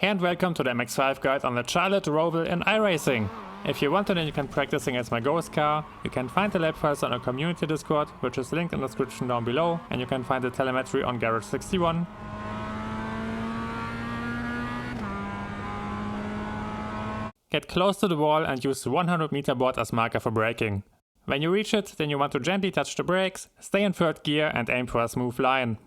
and welcome to the MX5 guide on the Charlotte Roval in iRacing. If you want to, then you can practice against my ghost car. You can find the lap files on our community Discord, which is linked in the description down below, and you can find the telemetry on Garage 61. Get close to the wall and use the 100 meter board as marker for braking. When you reach it, then you want to gently touch the brakes, stay in third gear and aim for a smooth line.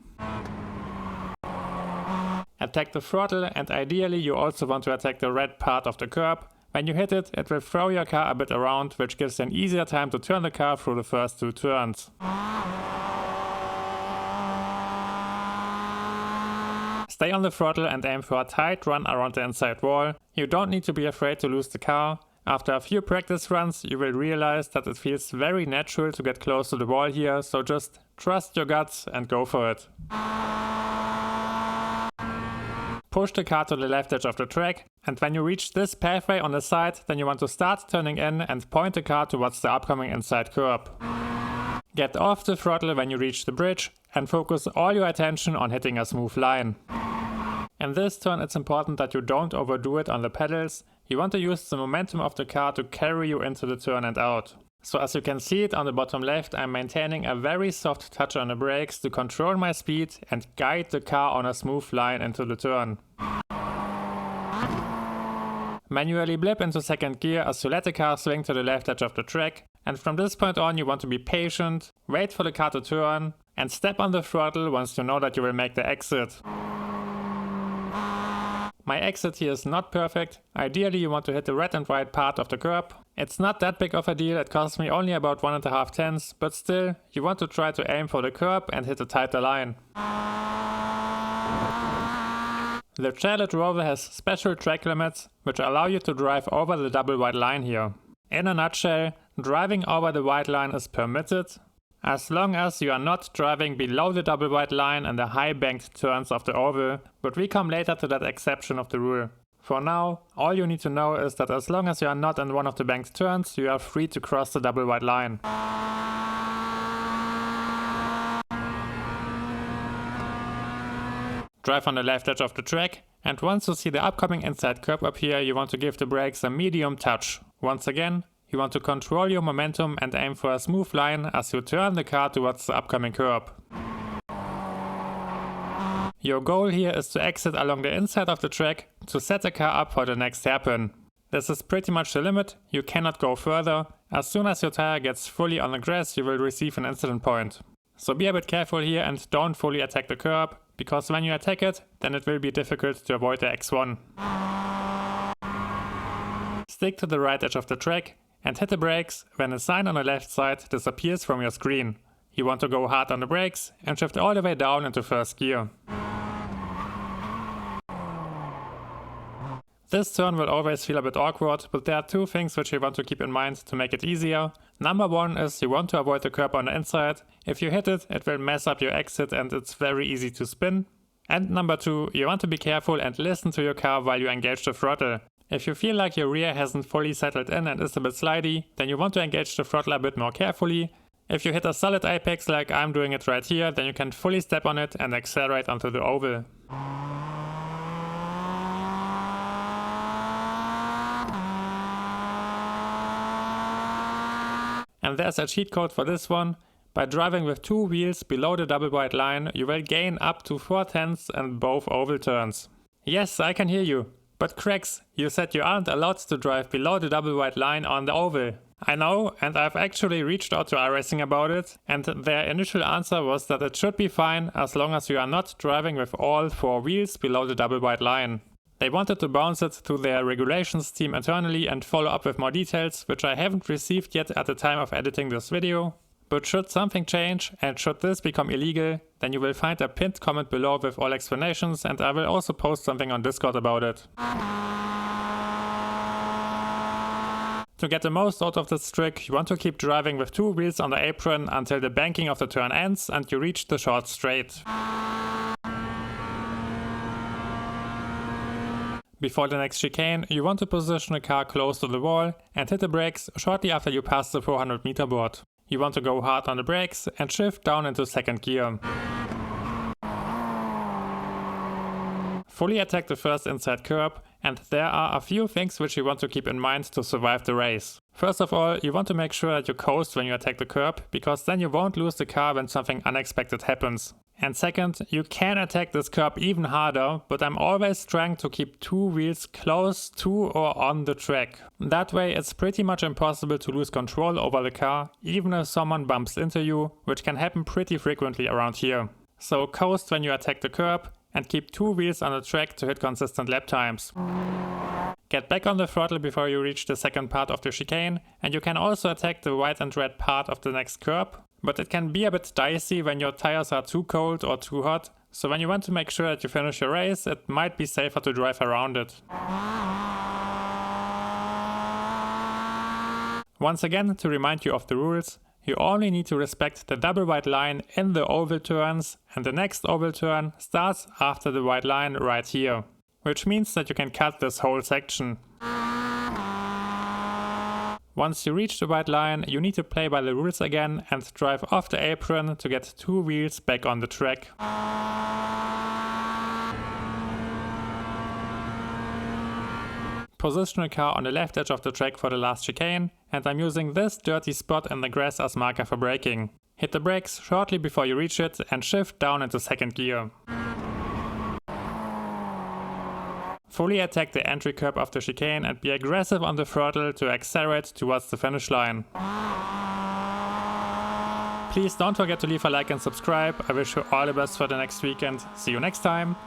Attack the throttle, and ideally you also want to attack the red part of the curb. When you hit it, it will throw your car a bit around, which gives you an easier time to turn the car through the first two turns. Stay on the throttle and aim for a tight run around the inside wall. You don't need to be afraid to lose the car. After a few practice runs, you will realize that it feels very natural to get close to the wall here, so just trust your guts and go for it. Push the car to the left edge of the track, and when you reach this pathway on the side, then you want to start turning in and point the car towards the upcoming inside curb. Get off the throttle when you reach the bridge and focus all your attention on hitting a smooth line. In this turn it's important that you don't overdo it on the pedals. You want to use the momentum of the car to carry you into the turn and out. So as you can see it on the bottom left, I'm maintaining a very soft touch on the brakes to control my speed and guide the car on a smooth line into the turn. Manually blip into second gear as you let the car swing to the left edge of the track, and from this point on you want to be patient, wait for the car to turn, and step on the throttle once you know that you will make the exit. My exit here is not perfect. Ideally you want to hit the red and white part of the curb. It's not that big of a deal, it cost me only about 1.5 tenths, but still, you want to try to aim for the curb and hit a tighter line. The Charlotte Roval has special track limits, which allow you to drive over the double white line here. In a nutshell, driving over the white line is permitted, as long as you are not driving below the double white line in the high banked turns of the oval, but we come later to that exception of the rule. For now, all you need to know is that as long as you are not in one of the banked turns, you are free to cross the double white line. Drive on the left edge of the track, and once you see the upcoming inside curb up here, you want to give the brakes a medium touch. Once again, you want to control your momentum and aim for a smooth line as you turn the car towards the upcoming curb. Your goal here is to exit along the inside of the track to set the car up for the next hairpin. This is pretty much the limit, you cannot go further. As soon as your tire gets fully on the grass, you will receive an incident point. So be a bit careful here and don't fully attack the curb, because when you attack it, then it will be difficult to avoid the X1. Stick to the right edge of the track and hit the brakes when the sign on the left side disappears from your screen. You want to go hard on the brakes and shift all the way down into first gear. This turn will always feel a bit awkward, but there are two things which you want to keep in mind to make it easier. Number one is you want to avoid the curb on the inside. If you hit it, it will mess up your exit and it's very easy to spin. And number two, you want to be careful and listen to your car while you engage the throttle. If you feel like your rear hasn't fully settled in and is a bit slidey, then you want to engage the throttle a bit more carefully. If you hit a solid apex like I'm doing it right here, then you can fully step on it and accelerate onto the oval. And there's a cheat code for this one. By driving with two wheels below the double white line, you will gain up to 4 tenths in both oval turns. Yes, I can hear you. But Crex, you said you aren't allowed to drive below the double white line on the oval. I know, and I've actually reached out to iRacing about it, and their initial answer was that it should be fine as long as you are not driving with all 4 wheels below the double white line. They wanted to bounce it to their regulations team internally and follow up with more details, which I haven't received yet at the time of editing this video. But should something change and should this become illegal, then you will find a pinned comment below with all explanations, and I will also post something on Discord about it. To get the most out of this trick, you want to keep driving with 2 wheels on the apron until the banking of the turn ends and you reach the short straight. Before the next chicane, you want to position the car close to the wall and hit the brakes shortly after you pass the 400 meter board. You want to go hard on the brakes and shift down into second gear. Fully attack the first inside curb, and there are a few things which you want to keep in mind to survive the race. First of all, you want to make sure that you coast when you attack the curb, because then you won't lose the car when something unexpected happens. And second, you can attack this curb even harder, but I'm always trying to keep two wheels close to or on the track. That way it's pretty much impossible to lose control over the car, even if someone bumps into you, which can happen pretty frequently around here. So coast when you attack the curb, and keep two wheels on the track to hit consistent lap times. Get back on the throttle before you reach the second part of the chicane, and you can also attack the white and red part of the next curb, but it can be a bit dicey when your tires are too cold or too hot, so when you want to make sure that you finish your race, it might be safer to drive around it. Once again, to remind you of the rules, you only need to respect the double white line in the oval turns, and the next oval turn starts after the white line right here, which means that you can cut this whole section. Once you reach the white line, you need to play by the rules again and drive off the apron to get two wheels back on the track. Position your car on the left edge of the track for the last chicane, and I'm using this dirty spot in the grass as marker for braking. Hit the brakes shortly before you reach it and shift down into second gear. Fully attack the entry curb of the chicane and be aggressive on the throttle to accelerate towards the finish line. Please don't forget to leave a like and subscribe. I wish you all the best for the next weekend. See you next time!